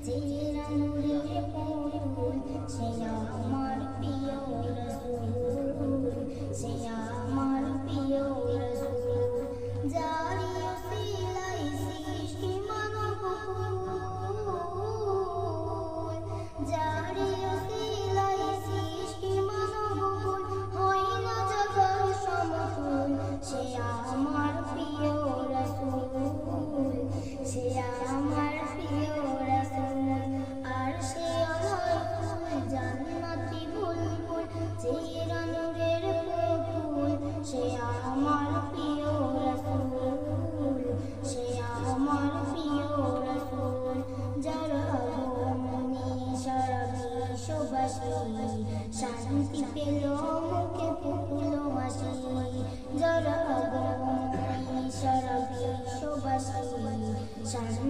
চেহারা নূরের পুতুল, সে আমার প্রিয় রাসূল, সে আমার প্রিয় রাসূল। যারি ওসিলায় সৃষ্টি মানব কুল, যারি ওসিলায় সৃষ্টি মানব কুল, হয় না জগৎ সমতুল। সে আমার প্রিয় রাসূল, সে আমার প্রিয় রাসূল। আর সে আমার ফুল, জান্নাতি বুলবুল, চেহারা নূরের পুতুল, সে আমার প্রিয় রাসূল, সে আমার প্রিয় রাসূল। যার আগমনে সারা বিশ্ববাসী শান্তি পেল, মুখে ফুটল হাসি। যার আগমনে সারা বিশ্ববাসী শান্তি